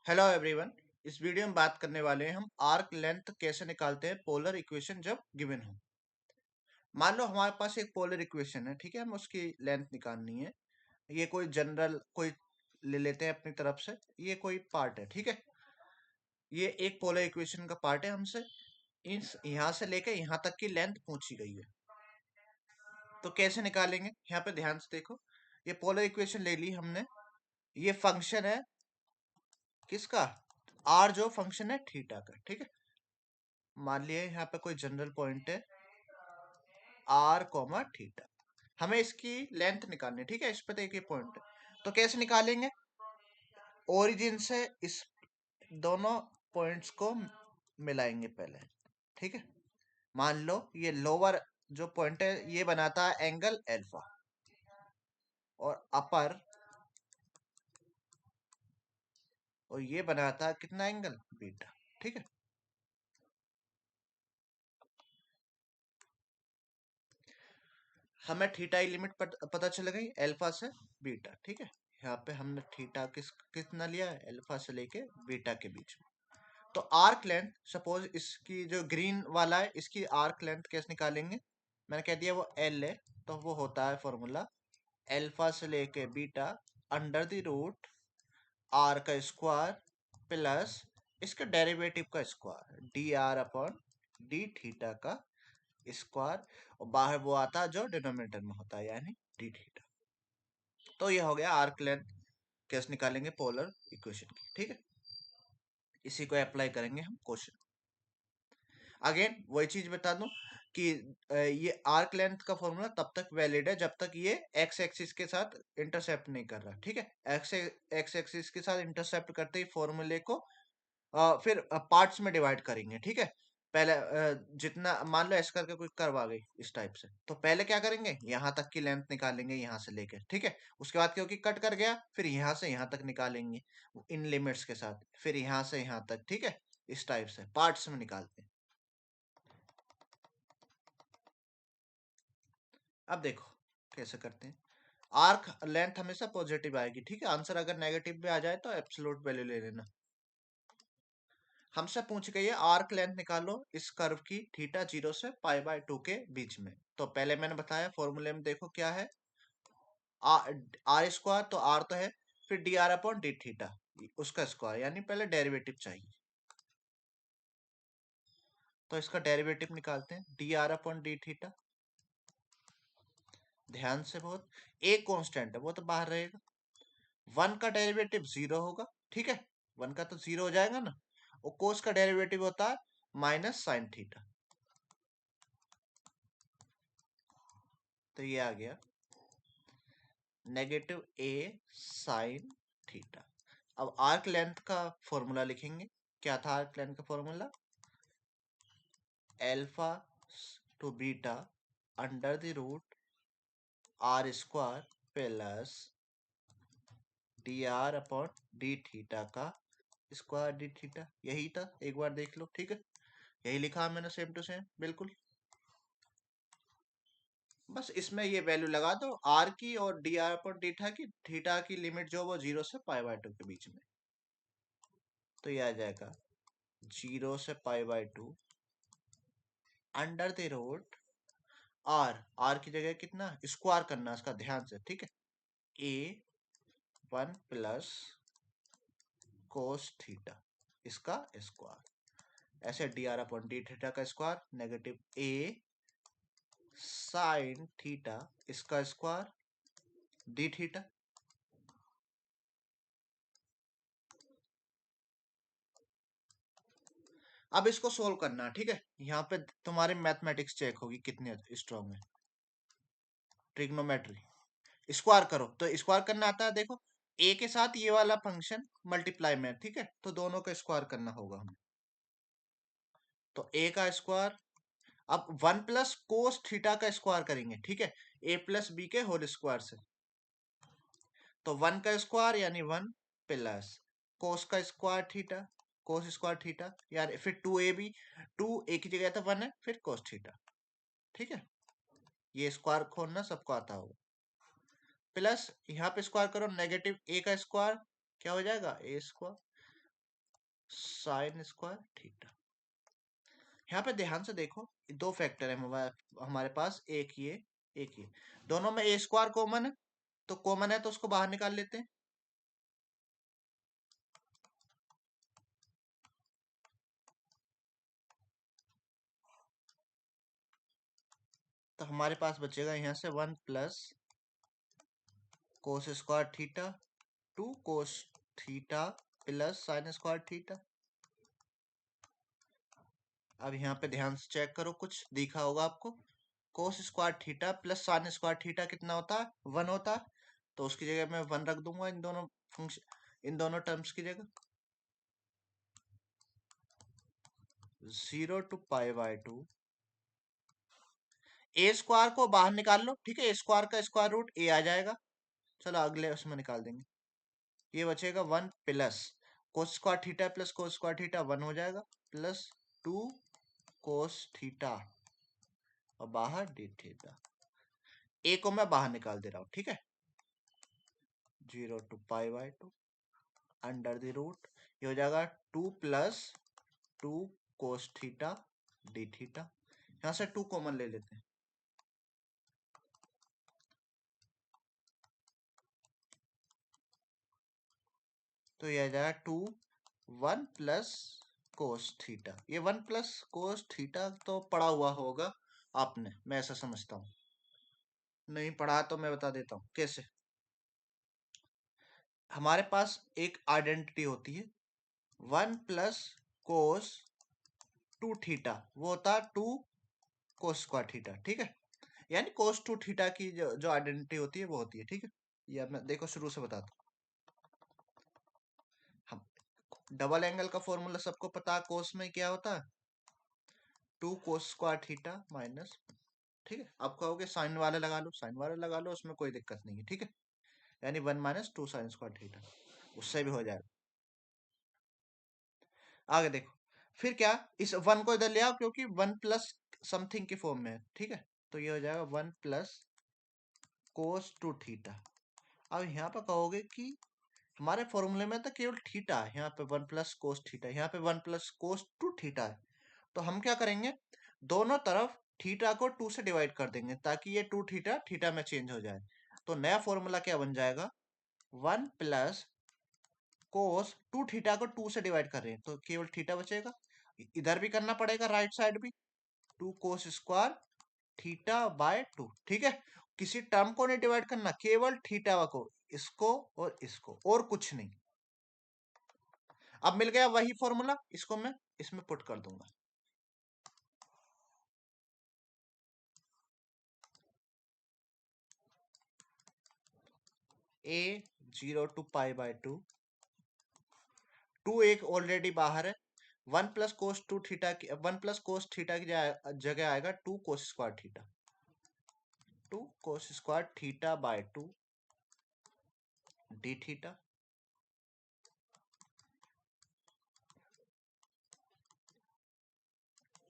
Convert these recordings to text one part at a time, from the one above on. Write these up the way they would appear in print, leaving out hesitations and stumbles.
Hello everyone. इस video में बात करने वाले हैं हम आर्क लेंथ कैसे निकालते हैं पोलर इक्वेशन जब गिवन हो। मान लो हमारे पास एक पोलर इक्वेशन है, ठीक है, हम उसकी लेंथ निकालनी है। ये कोई जनरल कोई ले लेते हैं अपनी तरफ से, ये कोई पार्ट है, ठीक है। ये एक पोलर इक्वेशन का पार्ट है, हमसे इस यहाँ से लेके यहाँ तक की लेंथ पूछी गई है। तो कैसे निकालेंगे, यहाँ पे ध्यान से देखो। ये पोलर इक्वेशन ले ली हमने। ये फंक्शन है किसका, आर जो फंक्शन है थीटा का, ठीक है। मान लिया यहाँ पे कोई जनरल पॉइंट है आर कॉमा थीटा, हमें इसकी लेंथ निकालनी है, ठीक है। इस पे देखिए पॉइंट है, तो कैसे निकालेंगे। ओरिजिन से इस दोनों पॉइंट्स को मिलाएंगे पहले, ठीक है। मान लो ये लोअर जो पॉइंट है ये बनाता है एंगल एल्फा, और अपर और ये बनाता है कितना एंगल बीटा, ठीक है। हमें थीटा की लिमिट पता चल गई अल्फा से बीटा, ठीक है। यहाँ पे हमने थीटा कितना लिया है, अल्फा से लेके बीटा के बीच में। तो आर्क लेंथ सपोज इसकी जो ग्रीन वाला है इसकी आर्क लेंथ कैसे निकालेंगे, मैंने कह दिया वो एल है। तो वो होता है फॉर्मूला अल्फा से लेके beta under the root r का स्क्वायर प्लस इसके डेरिवेटिव का square d r upon d theta का स्क्वायर, और बाहर वो आता है जो डिनोमिनेटर में होता है यानी डी थीटा। तो ये हो गया आर्क लेंथ कैसे निकालेंगे पोलर इक्वेशन की, ठीक है। इसी को अप्लाई करेंगे हम क्वेश्चन। अगेन वही चीज बता दूं कि ये आर्क लेंथ का फॉर्मूला तब तक वैलिड है जब तक ये एक्स एक्सिस के साथ इंटरसेप्ट नहीं कर रहा, ठीक है। एक्स एक्सिस के साथ इंटरसेप्ट करते ही फॉर्मूले को फिर पार्ट्स में डिवाइड करेंगे, ठीक है। पहले जितना मान लो ऐसे करके कोई कर्व आ गई इस टाइप से, तो पहले क्या करेंगे, यहाँ तक की लेंथ निकालेंगे यहाँ से लेकर, ठीक है। उसके बाद क्योंकि कट कर गया फिर यहाँ से यहाँ तक निकालेंगे इन लिमिट्स के साथ, फिर यहाँ से यहाँ तक, ठीक है। इस टाइप से पार्ट्स में निकालते हैं। अब देखो कैसे करते हैं। आर्क लेंथ हमेशा पॉजिटिव आएगी, ठीक है। आंसर अगर नेगेटिव भी आ जाए तो एब्सोल्यूट वैल्यू ले लेना। हमसे पूछ गई है आर्क लेंथ निकालो इस कर्व की थीटा 0 से पाई बाय 2 के बीच में। तो पहले मैंने बताया फॉर्मूले में देखो क्या है, आर स्क्वायर, तो आर तो है, फिर D r upon d theta उसका स्क्वायर, यानी पहले डेरिवेटिव चाहिए। तो इसका डेरिवेटिव निकालते हैं D r upon d theta. ध्यान से बहुत, एक कांस्टेंट है वो तो बाहर रहेगा, वन का डेरिवेटिव जीरो होगा, ठीक है। वन का तो जीरो हो जाएगा ना, और कोस का डेरिवेटिव होता है माइनस साइन थीटा। तो ये आ गया नेगेटिव ए साइन थीटा। अब आर्क लेंथ का फॉर्मूला लिखेंगे, क्या था आर्क लेंथ का formula, alpha to beta under the root r square plus d r upon d theta का स्क्वायर डी थीटा। यही था, एक बार देख लो, ठीक है। यही लिखा मैंने सेम टू सेम बिल्कुल। बस इसमें ये वैल्यू लगा दो आर की और डी आर पर थीटा की लिमिट जो वो 0 से पाई बाय 2 के बीच में। तो ये आ जाएगा 0 से pi by 2 under the root r, r की जगह कितना स्क्वायर करना इसका, ध्यान से, ठीक है। ए 1 प्लस कोस थीटा इसका स्क्वायर, ऐसे D r upon d theta का square negative a sine theta इसका स्क्वायर डी थीटा। अब इसको सोल्व करना है, ठीक है। यहाँ पे तुम्हारी मैथमेटिक्स चेक होगी कितनी स्ट्रॉन्ग है। ट्रिग्नोमेट्री स्क्वायर करो, तो स्क्वायर करना आता है, देखो ए के साथ ये वाला फंक्शन मल्टीप्लाई में, ठीक है, तो दोनों का स्क्वायर करना होगा हमें। तो ए का स्क्वायर, अब वन प्लस कोस थीटा का स्क्वायर करेंगे, ठीक है, ए प्लस बी के होल स्क्वायर से। तो वन का स्क्वायर यानी वन प्लस कोस का square theta, cos square theta, यानी फिर टू ए बी, टू ए की जगह तो वन है, फिर कोस थीटा, ठीक है। ये स्क्वायर खोलना सबको आता होगा। प्लस यहाँ पे स्क्वायर करो नेगेटिव ए का स्क्वायर क्या हो जाएगा, ए स्क्वायर साइन स्क्वायर थीटा। यहाँ पे ध्यान से देखो, दो फैक्टर है हमारे पास, एक ये, दोनों में ए स्क्वायर कॉमन है, तो कॉमन है तो उसको बाहर निकाल लेते हैं। तो हमारे पास बचेगा यहाँ से 1 plus cos square theta 2 cos theta plus sine square theta. अब यहाँ पे ध्यान से चेक करो, कुछ दिखा होगा आपको, cos square theta plus sine square theta कितना होता है? 1 होता है। तो उसकी जगह मैं 1 रख दूंगा इन दोनों फंक्शन, इन दोनों टर्म्स की जगह। 0 to π/2, ए स्क्वायर को बाहर निकाल लो, ठीक है, ए स्क्वायर का स्क्वायर रूट ए आ जाएगा, चलो अगले उसमें निकाल देंगे। ये बचेगा 1 plus cos square theta plus cos square theta 1 हो जाएगा, प्लस 2 कोस थीटा और बाहर डी थीटा। ए को मैं बाहर निकाल दे रहा हूं, ठीक है। 0 to π/2 अंडर द रूट, ये हो जाएगा 2 plus 2 cos theta D theta. यहां से 2 कॉमन ले लेते हैं, तो ये आ जाएगा 2 1 प्लस कोस थीटा। ये 1 प्लस कोस थीटा तो पढ़ा हुआ होगा आपने, मैं ऐसा समझता हूं। नहीं पढ़ा तो मैं बता देता हूं कैसे। हमारे पास एक आइडेंटिटी होती है 1 प्लस कोस 2 थीटा, वो होता है 2 कोस स्क्वायर थीटा, ठीक है। यानी कोस 2 थीटा की जो आइडेंटिटी होती है वो होती है, ठीक है। ये मैं देखो शुरू से बताता हूँ। हम डबल एंगल का फॉर्मूला सबको पता है, कोस में क्या होता है? 2 कोस स्क्वायर थीटा माइनस, ठीक है। आप कहोगे साइन वाले लगा लो, साइन वाले लगा लो, उसमें कोई दिक्कत नहीं है, ठीक है। यानी 1 माइनस 2 साइन स्क्वायर थीटा, उससे भी हो जाएगा। आगे देखो, फिर क्या, इस 1 को इधर ले आओ क्योंकि 1 प्लस समथिंग की फॉर्म में है, ठीक है। तो ये हो जाएगा 1 प्लस कोस 2 थीटा। अब यहाँ पर कहोगे कि हमारे फॉर्मूले में तो केवल थीटा है, यहाँ पे 1 प्लस कोस थीटा, यहाँ पे 1 प्लस कोस 2 थीटा है। तो हम क्या करेंगे, दोनों तरफ थीटा को 2 से डिवाइड कर देंगे ताकि ये 2 थीटा थीटा में चेंज हो जाए। तो नया फॉर्मूला क्या बन जाएगा, 1 प्लस कोस 2 थीटा को 2 से डिवाइड कर रहे हैं तो केवल थीटा बचेगा। इधर भी करना पड़ेगा, राइट साइड भी, 2 कोस स्क्वायर थीटा बाय 2, ठीक है। किसी टर्म को नहीं डिवाइड करना, केवल थीटा को, इसको और इसको, और कुछ नहीं। अब मिल गया वही फॉर्मूला, इसको मैं इसमें पुट कर दूंगा। a 0 to π/2, 2 एक ऑलरेडी बाहर है, 1 प्लस कोस 2 थीटा की, 1 प्लस कोस थीटा की जगह आएगा 2 cos square theta, 2 cos square theta by 2 D theta.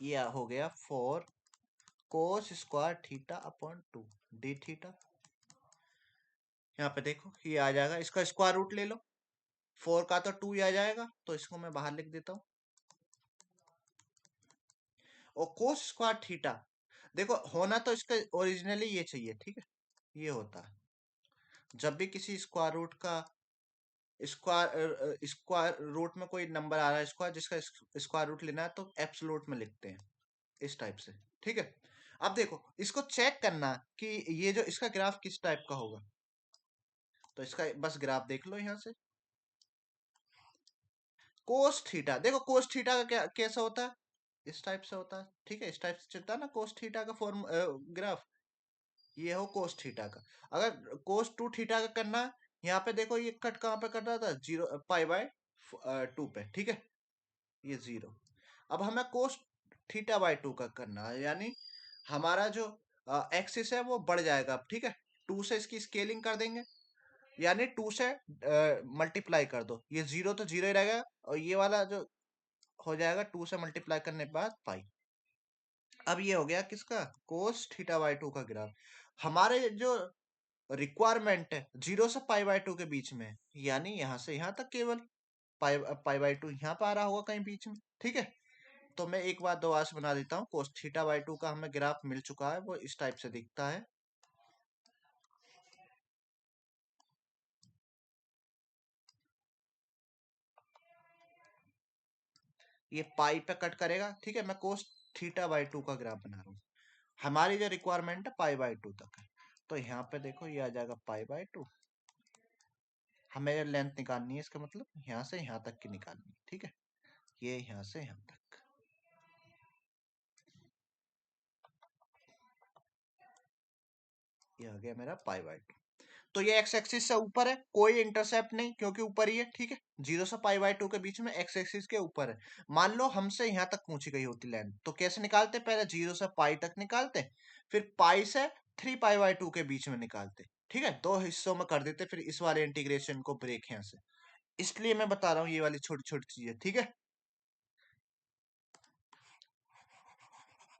ये हो गया 4 cos square theta upon 2 D theta. यहाँ पे देखो ये आ जाएगा, इसका स्क्वायर रूट ले लो, 4 का तो 2 ही आ जाएगा, तो इसको मैं बाहर लिख देता हूँ। और कोस स्क्वायर थीटा, देखो होना तो इसका ओरिजिनली ये चाहिए, ठीक है। ये होता है जब भी किसी स्क्वायर रूट का स्क्वायर रूट में कोई नंबर आ रहा है स्क्वायर, जिसका स्क्वायर रूट लेना है तो एब्सोल्यूट में लिखते हैं, इस टाइप से, ठीक है। अब देखो इसको चेक करना कि ये जो इसका ग्राफ किस टाइप का होगा, तो इसका बस ग्राफ देख लो यहां से। कोस थीटा, देखो कोस थीटा का क्या कैसा होता है, इस टाइप से होता है, ठीक है। इस टाइप से चलता है ना कोस थीटा का फॉर्म ग्राफ। ये हो कोस थीटा का। अगर कोस 2 थीटा का करना है, यहाँ पे देखो ये कट कहाँ पे कर रहा था, 0 π/2 पे, ठीक है, ये 0। अब हमें कोस थीटा बाय 2 का करना है, यानी हमारा जो एक्सिस है वो बढ़ जाएगा अब, ठीक है। 2 से इसकी स्केलिंग कर देंगे, यानी 2 से मल्टीप्लाई कर दो, ये 0 तो 0 ही रहेगा, और ये वाला जो हो जाएगा 2 से मल्टीप्लाई करने के बाद पाई। अब ये हो गया किसका, कोस थीटा बाय 2 का ग्राफ। हमारे जो रिक्वायरमेंट है 0 से π/2 के बीच में, यानी यहां से यहां तक केवल, पाई पाई बाई टू यहाँ पे आ रहा होगा कहीं बीच में, ठीक है। तो मैं एक बार दोबारा से बना देता हूँ। कोस थीटा बाई टू का हमें ग्राफ मिल चुका है, वो इस टाइप से दिखता है। ये पाई पे कट करेगा, ठीक है। मैं कोस थीटा बाई टू का ग्राफ बना रहा हूँ। हमारी जो रिक्वायरमेंट है पाई बाई टू तक है, तो यहाँ पे देखो ये आ जाएगा पाई बाई टू। हमें लेंथ निकालनी है, इसका मतलब यहाँ से यहाँ तक की निकालनी है, ठीक है। ये यहाँ से यहाँ तक, ये आ गया मेरा पाई बाई टू। तो ये एक्स एक्सिस से ऊपर है, कोई इंटरसेप्ट नहीं क्योंकि ऊपर ही है, ठीक है। जीरो से पाई बाई टू के बीच में एक्स एक्सिस के ऊपर है। मान लो हमसे यहाँ तक पूछी गई होती लेंथ, तो कैसे निकालते? पहले जीरो से पाई तक निकालते, फिर पाई से थ्री पाई बाई टू के बीच में निकालते, ठीक है। दो हिस्सों में कर देते, फिर इस वाले इंटीग्रेशन को ब्रेक यहाँ से। इसलिए मैं बता रहा हूँ ये वाली छोटी छोटी चीजें, ठीक है।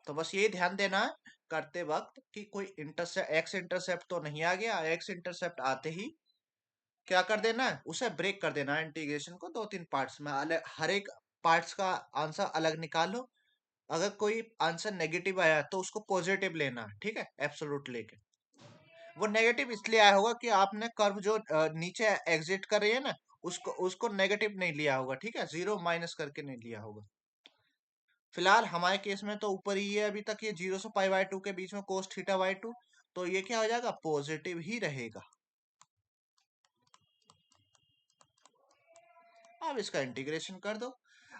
तो बस ये ध्यान देना है करते वक्त कि कोई एक्स इंटरसेप्ट तो नहीं आ गया। एक्स इंटरसेप्ट आते ही क्या कर देना है, उसे ब्रेक कर देना है। इंटीग्रेशन को दो तीन पार्ट्स में अलग, हर एक पार्ट्स का आंसर अलग निकालो। अगर कोई आंसर नेगेटिव आया तो उसको पॉजिटिव लेना है, ठीक है, एब्सोल्यूट लेके। वो नेगेटिव इसलिए आया होगा कि आपने कर्व जो नीचे एग्जिट कर रही है ना, उसको उसको नेगेटिव नहीं लिया होगा, ठीक है, जीरो माइनस करके नहीं लिया होगा। फिलहाल हमारे केस में तो ऊपर ही है अभी तक, ये जीरो से पाई बाई टू के बीच में कोस थीटा बाई टू, तो ये क्या हो जाएगा, पॉजिटिव ही रहेगा। अब इसका इंटीग्रेशन कर दो।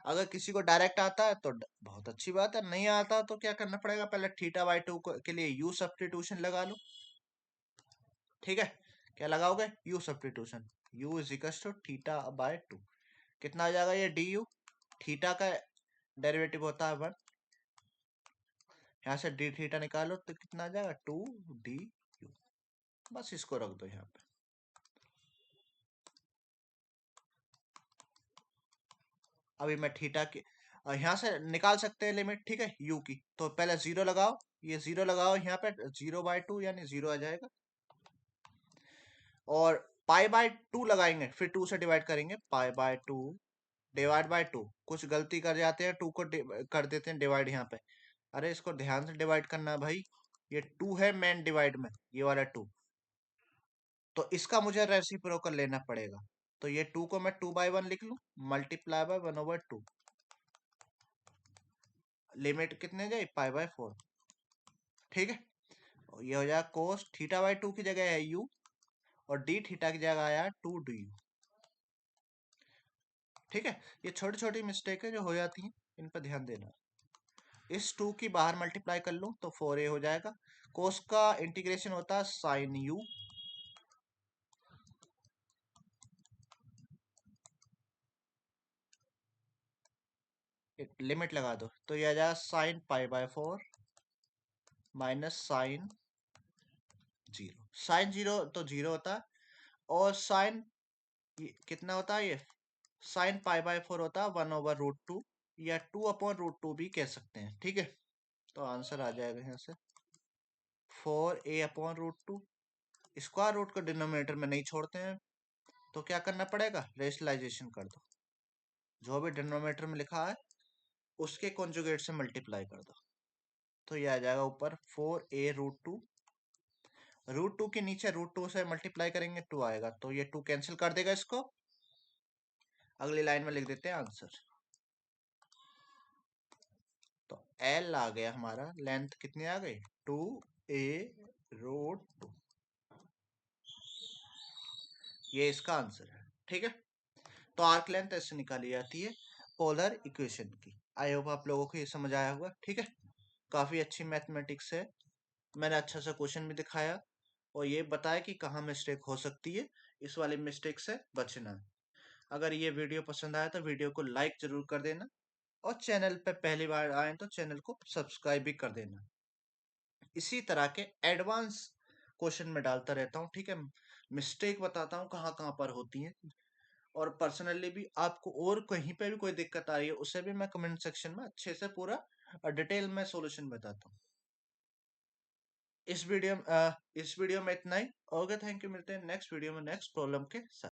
अगर किसी को डायरेक्ट आता है तो बहुत अच्छी बात है, नहीं आता तो क्या करना पड़ेगा, पहले थीटा बाई टू के लिए यू सब्स्टिट्यूशन लगा लो, ठीक है। क्या लगाओगे, u substitution. U is equal to theta by two, कितना आ जाएगा ये डी यू, थीटा का डेरिवेटिव होता है वन, यहाँ से डी थीटा निकालो तो कितना आ जाएगा, टू डी यू। बस इसको रख दो यहाँ पे। अभी मैं थीटा के यहाँ से निकाल सकते हैं लिमिट, ठीक है, यू की। तो पहले जीरो लगाओ, ये जीरो लगाओ यहाँ पे, जीरो बाय टू यानी जीरो आ जाएगा। और पाई बाय टू लगाएंगे, फिर टू से डिवाइड करेंगे, pi by two divide by two. कुछ गलती कर जाते हैं, टू को कर देते हैं डिवाइड यहाँ पे। अरे इसको ध्यान से डिवाइड करना भाई, ये टू है मेन डिवाइड में, ये वाला टू, तो इसका मुझे रेसिप्रोकल लेना पड़ेगा। तो ये टू को मैं टू बाई वन लिख लूं, multiply by one over two, limit कितने जाए, पाई बाय फोर, ठीक है। और ये हो जाएगा कोस थीटा बाई टू की जगह है यू, और डी थीटा की जगह आया टू डी यू, ठीक है। ये छोटी छोटी मिस्टेक है जो हो जाती हैं, इन पर ध्यान देना। इस टू की बाहर मल्टीप्लाई कर लूं तो फोर ए हो जाएगा। कोस का इंटीग्रेशन होता है साइन यू, लिमिट लगा दो तो ये आ जाएगा sine pi by four minus sine zero. Sine zero तो जीरो होता है, और साइन कितना होता है, ये साइन पाई बाय फोर होता है वन ओवर रूट टू, या टू अपॉन रूट टू भी कह सकते हैं, ठीक है। तो आंसर आ जाएगा यहाँ से four A upon root two. Square root को डिनोमिनेटर में नहीं छोड़ते हैं, तो क्या करना पड़ेगा, रेशनलाइजेशन कर दो। जो भी डिनोमिनेटर में लिखा है उसके कॉन्जुगेट से मल्टीप्लाई कर दो, तो ये आ जाएगा ऊपर फोर ए रूट टू। रूट टू के नीचे रूट टू से मल्टीप्लाई करेंगे टू आएगा, तो ये टू कैंसिल कर देगा इसको। अगली लाइन में लिख देते हैं आंसर। तो एल आ गया हमारा, लेंथ कितनी आ गई, टू ए रूट टू, ये इसका आंसर है, ठीक है। तो आर्क लेंथ ऐसे निकाली जाती है पोलर इक्वेशन की। आई होप आप लोगों को ये समझ आया होगा, ठीक है। काफी अच्छी मैथमेटिक्स है, मैंने अच्छा सा क्वेश्चन भी दिखाया और ये बताया कि कहाँ मिस्टेक हो सकती है, इस वाले मिस्टेक से बचना है। अगर ये वीडियो पसंद आया तो वीडियो को लाइक जरूर कर देना, और चैनल पे पहली बार आए तो चैनल को सब्सक्राइब भी कर देना। इसी तरह के एडवांस क्वेश्चन में डालता रहता हूँ, ठीक है। मिस्टेक बताता हूँ कहाँ कहाँ पर होती हैं, और पर्सनली भी आपको और कहीं पे भी कोई दिक्कत आ रही है उसे भी मैं कमेंट सेक्शन में अच्छे से पूरा डिटेल में सॉल्यूशन बताता हूँ। इस वीडियो में इतना ही। ओके, थैंक यू, मिलते हैं नेक्स्ट वीडियो में नेक्स्ट प्रॉब्लम के साथ।